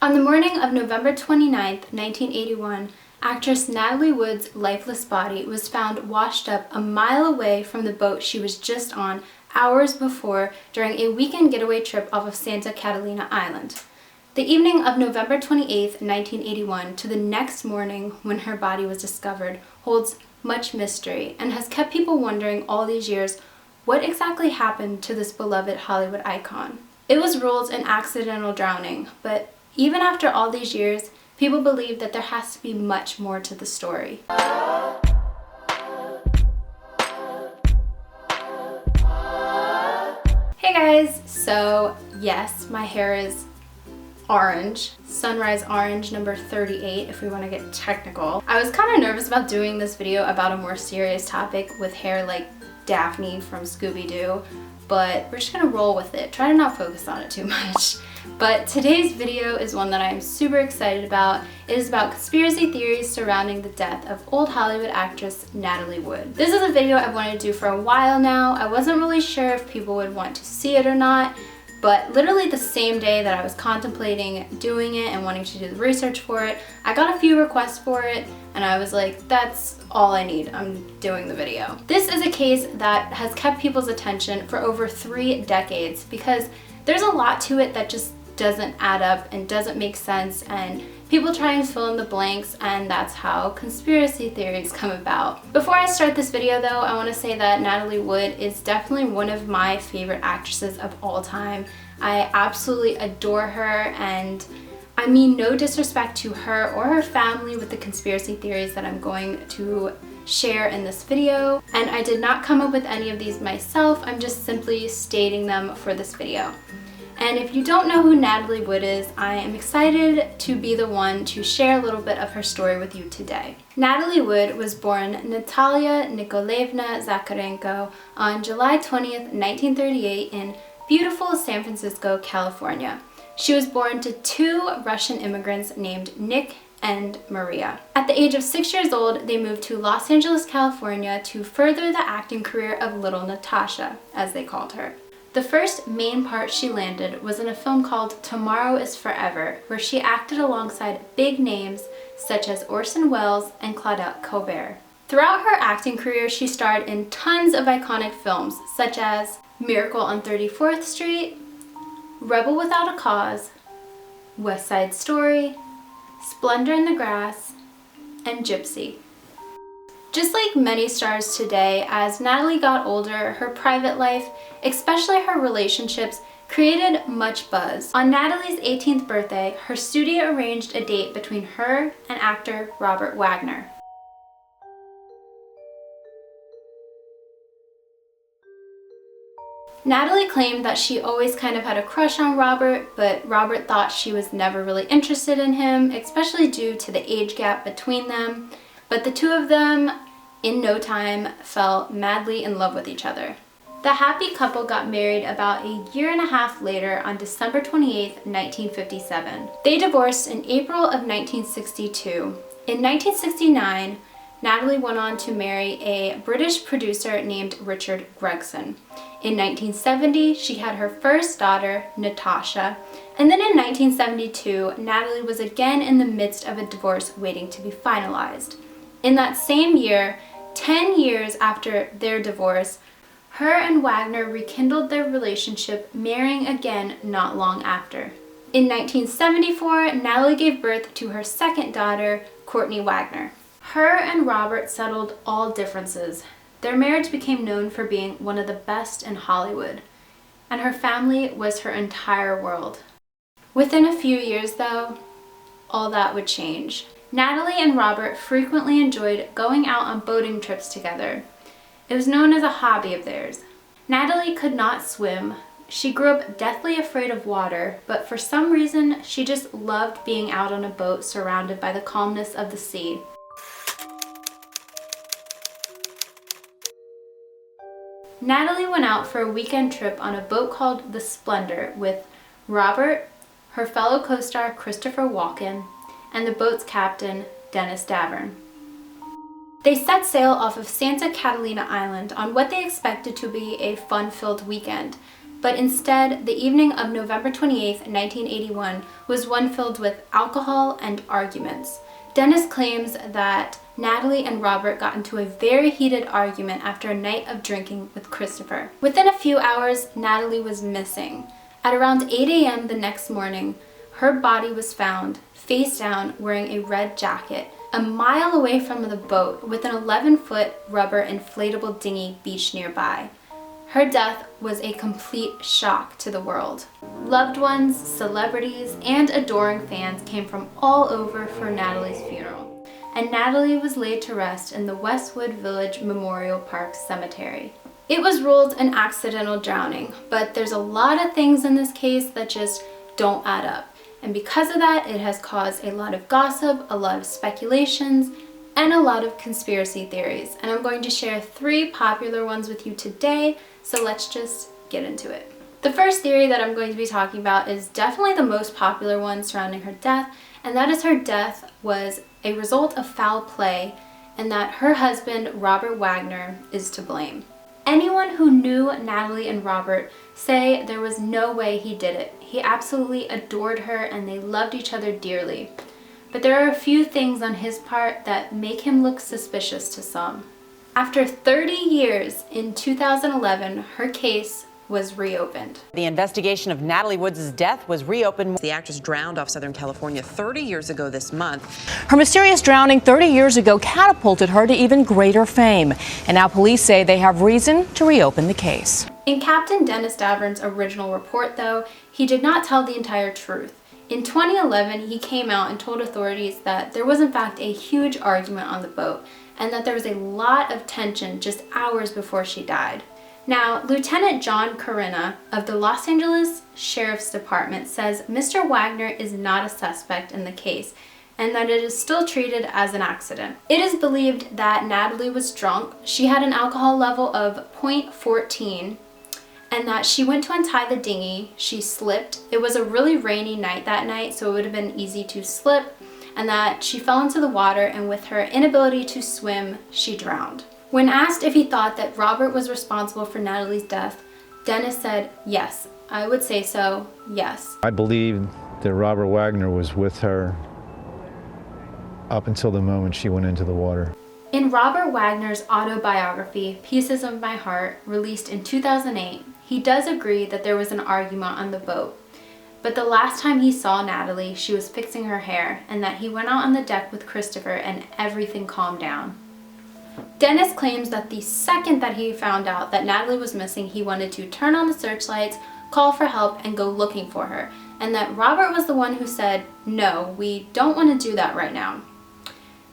On the morning of November 29th, 1981, actress Natalie Wood's lifeless body was found washed up a mile away from the boat she was just on hours before during a weekend getaway trip off of Santa Catalina Island. The evening of November 28th, 1981 to the next morning when her body was discovered holds much mystery and has kept people wondering all these years what exactly happened to this beloved Hollywood icon. It was ruled an accidental drowning, but even after all these years, people believe that there has to be much more to the story. Hey guys, so yes, my hair is orange, sunrise orange number 38 if we want to get technical. I was kind of nervous about doing this video about a more serious topic with hair like Daphne from Scooby-Doo, but we're just gonna roll with it. Try to not focus on it too much. But today's video is one that I am super excited about. It is about conspiracy theories surrounding the death of old Hollywood actress Natalie Wood. This is a video I've wanted to do for a while now. I wasn't really sure if people would want to see it or not, but literally the same day that I was contemplating doing it and wanting to do the research for it, I got a few requests for it and I was like, that's all I need, I'm doing the video. This is a case that has kept people's attention for over 3 decades because there's a lot to it that just doesn't add up and doesn't make sense, and people try and fill in the blanks, and that's how conspiracy theories come about. Before I start this video though, I want to say that Natalie Wood is definitely one of my favorite actresses of all time. I absolutely adore her, and I mean no disrespect to her or her family with the conspiracy theories that I'm going to share in this video, and I did not come up with any of these myself. I'm just simply stating them for this video. And if you don't know who Natalie Wood is, I am excited to be the one to share a little bit of her story with you today. Natalie Wood was born Natalia Nikolaevna Zakharenko on July 20th, 1938 in beautiful San Francisco, California. She was born to 2 Russian immigrants named Nick and Maria. At the age of 6 years old, they moved to Los Angeles, California to further the acting career of little Natasha, as they called her. The first main part she landed was in a film called Tomorrow is Forever, where she acted alongside big names such as Orson Welles and Claudette Colbert. Throughout her acting career, she starred in tons of iconic films such as Miracle on 34th Street, Rebel Without a Cause, West Side Story, Splendor in the Grass, and Gypsy. Just like many stars today, as Natalie got older, her private life, especially her relationships, created much buzz. On Natalie's 18th birthday, her studio arranged a date between her and actor Robert Wagner. Natalie claimed that she always kind of had a crush on Robert, but Robert thought she was never really interested in him, especially due to the age gap between them. But the two of them, in no time, fell madly in love with each other. The happy couple got married about a year and a half later on December 28, 1957. They divorced in April of 1962. In 1969, Natalie went on to marry a British producer named Richard Gregson. In 1970, she had her first daughter, Natasha, and then in 1972, Natalie was again in the midst of a divorce waiting to be finalized. In that same year, 10 years after their divorce, her and Wagner rekindled their relationship, marrying again not long after. In 1974, Natalie gave birth to her second daughter, Courtney Wagner. Her and Robert settled all differences. Their marriage became known for being one of the best in Hollywood, and her family was her entire world. Within a few years, though, all that would change. Natalie and Robert frequently enjoyed going out on boating trips together. It was known as a hobby of theirs. Natalie could not swim. She grew up deathly afraid of water, but for some reason, she just loved being out on a boat surrounded by the calmness of the sea. Natalie went out for a weekend trip on a boat called the Splendor with Robert, her fellow co-star Christopher Walken, and the boat's captain, Dennis Davern. They set sail off of Santa Catalina Island on what they expected to be a fun-filled weekend, but instead, the evening of November 28, 1981 was one filled with alcohol and arguments. Dennis claims that Natalie and Robert got into a very heated argument after a night of drinking with Christopher. Within a few hours, Natalie was missing. At around 8 a.m. the next morning, her body was found, face down, wearing a red jacket, a mile away from the boat with an 11-foot rubber inflatable dinghy beached nearby. Her death was a complete shock to the world. Loved ones, celebrities, and adoring fans came from all over for Natalie's funeral, and Natalie was laid to rest in the Westwood Village Memorial Park Cemetery. It was ruled an accidental drowning, but there's a lot of things in this case that just don't add up. And because of that, it has caused a lot of gossip, a lot of speculations, and a lot of conspiracy theories. And I'm going to share 3 popular ones with you today, so let's just get into it. The first theory that I'm going to be talking about is definitely the most popular one surrounding her death, and that is her death was a result of foul play and that her husband, Robert Wagner, is to blame. Anyone who knew Natalie and Robert say there was no way he did it. He absolutely adored her and they loved each other dearly. But there are a few things on his part that make him look suspicious to some. After 30 years, in 2011, her case was reopened. The investigation of Natalie Woods' death was reopened. The actress drowned off Southern California 30 years ago this month. Her mysterious drowning 30 years ago catapulted her to even greater fame. And now police say they have reason to reopen the case. In Captain Dennis Davern's original report, though, he did not tell the entire truth. In 2011, he came out and told authorities that there was in fact a huge argument on the boat and that there was a lot of tension just hours before she died. Now, Lieutenant John Corina of the Los Angeles Sheriff's Department says Mr. Wagner is not a suspect in the case and that it is still treated as an accident. It is believed that Natalie was drunk. She had an alcohol level of 0.14 and that she went to untie the dinghy. She slipped. It was a really rainy night that night, so it would have been easy to slip, and that she fell into the water, and with her inability to swim, she drowned. When asked if he thought that Robert was responsible for Natalie's death, Dennis said, "Yes, I would say so, yes." I believe that Robert Wagner was with her up until the moment she went into the water. In Robert Wagner's autobiography, Pieces of My Heart, released in 2008, he does agree that there was an argument on the boat. But the last time he saw Natalie, she was fixing her hair, and that he went out on the deck with Christopher and everything calmed down. Dennis claims that the second that he found out that Natalie was missing, he wanted to turn on the searchlights, call for help, and go looking for her, and that Robert was the one who said, "No, we don't want to do that right now."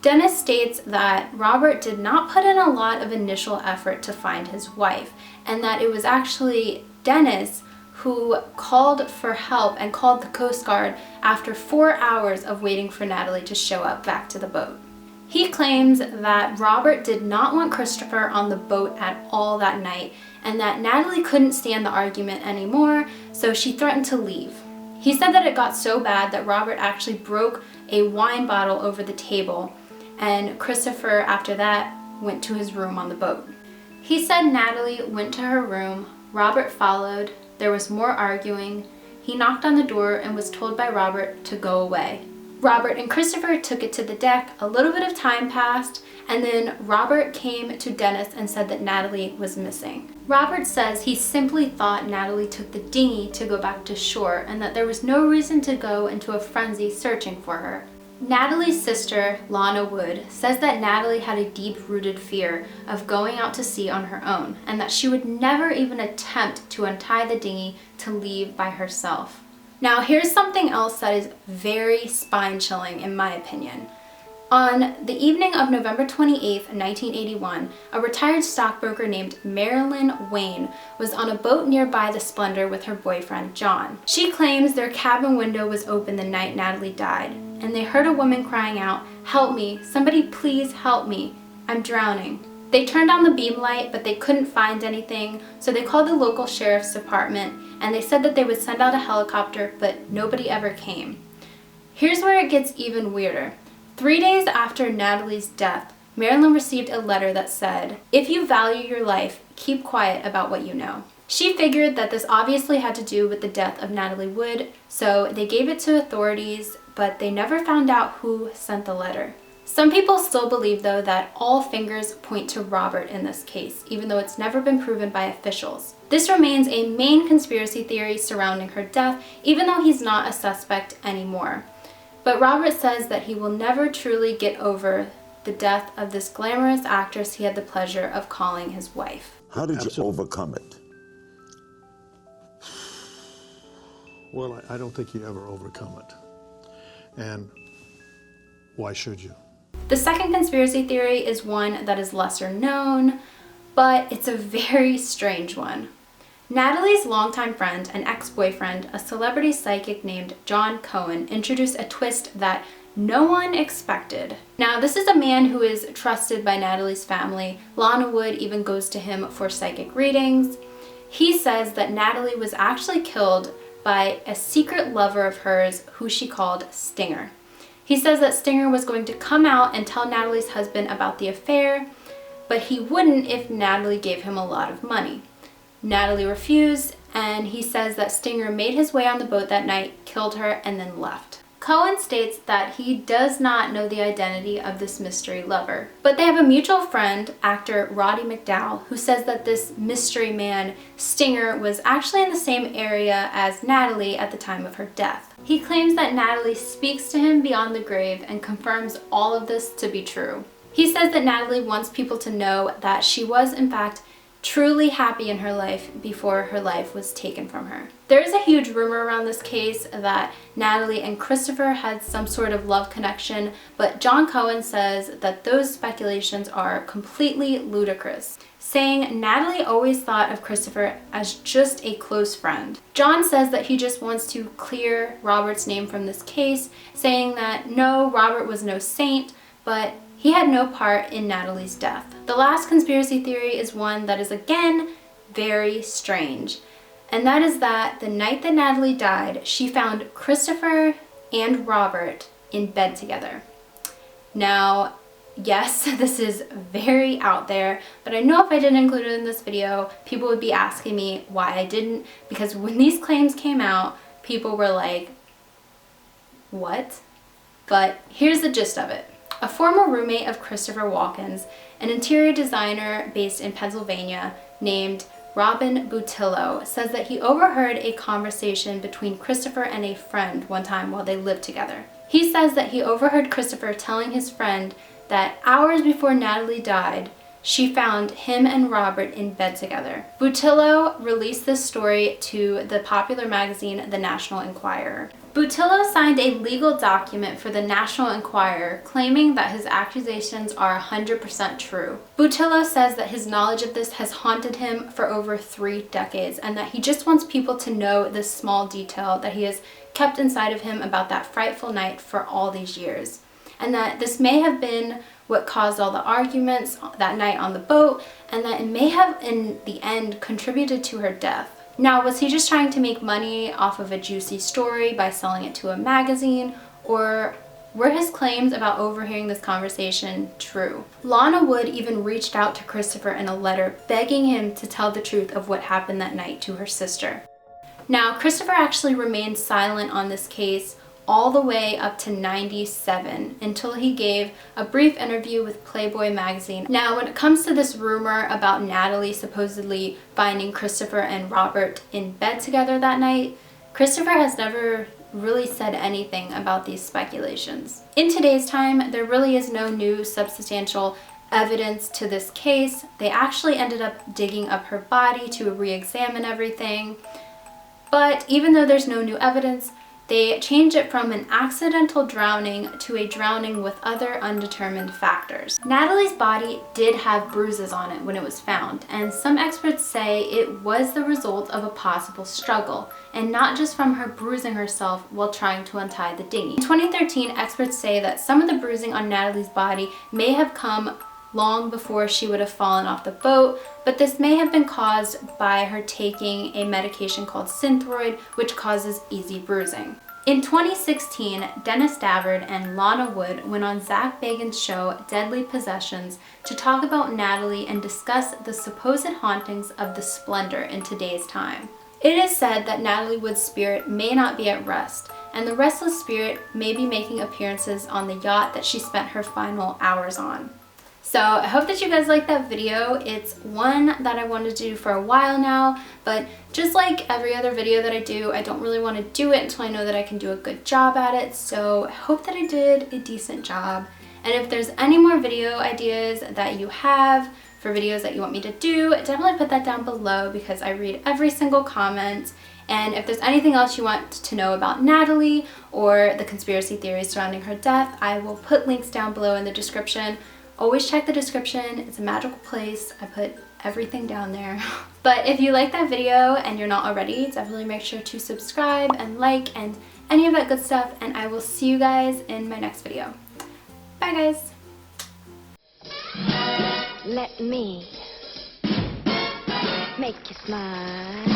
Dennis states that Robert did not put in a lot of initial effort to find his wife, and that it was actually Dennis who called for help and called the Coast Guard after 4 hours of waiting for Natalie to show up back to the boat. He claims that Robert did not want Christopher on the boat at all that night, and that Natalie couldn't stand the argument anymore, so she threatened to leave. He said that it got so bad that Robert actually broke a wine bottle over the table, and Christopher, after that, went to his room on the boat. He said Natalie went to her room, Robert followed, there was more arguing, he knocked on the door and was told by Robert to go away. Robert and Christopher took it to the deck, a little bit of time passed, and then Robert came to Dennis and said that Natalie was missing. Robert says he simply thought Natalie took the dinghy to go back to shore and that there was no reason to go into a frenzy searching for her. Natalie's sister, Lana Wood, says that Natalie had a deep-rooted fear of going out to sea on her own and that she would never even attempt to untie the dinghy to leave by herself. Now, here's something else that is very spine-chilling in my opinion. On the evening of November 28, 1981, a retired stockbroker named Marilyn Wayne was on a boat nearby the Splendor with her boyfriend, John. She claims their cabin window was open the night Natalie died, and they heard a woman crying out, "Help me, somebody please help me, I'm drowning." They turned on the beam light, but they couldn't find anything, so they called the local sheriff's department, and they said that they would send out a helicopter, but nobody ever came. Here's where it gets even weirder. 3 days after Natalie's death, Marilyn received a letter that said, "If you value your life, keep quiet about what you know." She figured that this obviously had to do with the death of Natalie Wood, so they gave it to authorities, but they never found out who sent the letter. Some people still believe, though, that all fingers point to Robert in this case, even though it's never been proven by officials. This remains a main conspiracy theory surrounding her death, even though he's not a suspect anymore. But Robert says that he will never truly get over the death of this glamorous actress he had the pleasure of calling his wife. How did you overcome it? Well, I don't think you ever overcome it. And why should you? The second conspiracy theory is one that is lesser known, but it's a very strange one. Natalie's longtime friend and ex-boyfriend, a celebrity psychic named John Cohen, introduced a twist that no one expected. Now, this is a man who is trusted by Natalie's family. Lana Wood even goes to him for psychic readings. He says that Natalie was actually killed by a secret lover of hers who she called Stinger. He says that Stinger was going to come out and tell Natalie's husband about the affair, but he wouldn't if Natalie gave him a lot of money. Natalie refused, and he says that Stinger made his way on the boat that night, killed her, and then left. Cohen states that he does not know the identity of this mystery lover, but they have a mutual friend, actor Roddy McDowall, who says that this mystery man, Stinger, was actually in the same area as Natalie at the time of her death. He claims that Natalie speaks to him beyond the grave and confirms all of this to be true. He says that Natalie wants people to know that she was, in fact, truly happy in her life before her life was taken from her. There is a huge rumor around this case that Natalie and Christopher had some sort of love connection, but John Cohen says that those speculations are completely ludicrous, saying Natalie always thought of Christopher as just a close friend. John says that he just wants to clear Robert's name from this case, saying that no, Robert was no saint, but he had no part in Natalie's death. The last conspiracy theory is one that is, again, very strange. And that is that the night that Natalie died, she found Christopher and Robert in bed together. Now, yes, this is very out there, but I know if I didn't include it in this video, people would be asking me why I didn't, because when these claims came out, people were like, what? But here's the gist of it. A former roommate of Christopher Walken's, an interior designer based in Pennsylvania named Robin Butillo, says that he overheard a conversation between Christopher and a friend one time while they lived together. He says that he overheard Christopher telling his friend that hours before Natalie died, she found him and Robert in bed together. Butillo released this story to the popular magazine, The National Enquirer. Butillo signed a legal document for the National Enquirer claiming that his accusations are 100% true. Butillo says that his knowledge of this has haunted him for over 3 decades and that he just wants people to know this small detail that he has kept inside of him about that frightful night for all these years. And that this may have been what caused all the arguments that night on the boat, and that it may have in the end contributed to her death. Now, was he just trying to make money off of a juicy story by selling it to a magazine, or were his claims about overhearing this conversation true? Lana Wood even reached out to Christopher in a letter begging him to tell the truth of what happened that night to her sister. Now, Christopher actually remained silent on this case all the way up to 97 until he gave a brief interview with Playboy magazine. Now, when it comes to this rumor about Natalie supposedly finding Christopher and Robert in bed together that night, Christopher has never really said anything about these speculations. In today's time, there really is no new substantial evidence to this case. They actually ended up digging up her body to re-examine everything. But even though there's no new evidence, they changed it from an accidental drowning to a drowning with other undetermined factors. Natalie's body did have bruises on it when it was found, and some experts say it was the result of a possible struggle, and not just from her bruising herself while trying to untie the dinghy. In 2013, experts say that some of the bruising on Natalie's body may have come long before she would have fallen off the boat, but this may have been caused by her taking a medication called Synthroid, which causes easy bruising. In 2016, Dennis Davard and Lana Wood went on Zach Bagans' show Deadly Possessions to talk about Natalie and discuss the supposed hauntings of the Splendor in today's time. It is said that Natalie Wood's spirit may not be at rest, and the restless spirit may be making appearances on the yacht that she spent her final hours on. So I hope that you guys liked that video. It's one that I wanted to do for a while now, but just like every other video that I do, I don't really want to do it until I know that I can do a good job at it. So I hope that I did a decent job. And if there's any more video ideas that you have for videos that you want me to do, definitely put that down below because I read every single comment. And if there's anything else you want to know about Natalie or the conspiracy theories surrounding her death, I will put links down below in the description. Always check the description, it's a magical place. I put everything down there. But if you like that video and you're not already, definitely make sure to subscribe and like and any of that good stuff, and I will see you guys in my next video. Bye guys! Let me make you smile.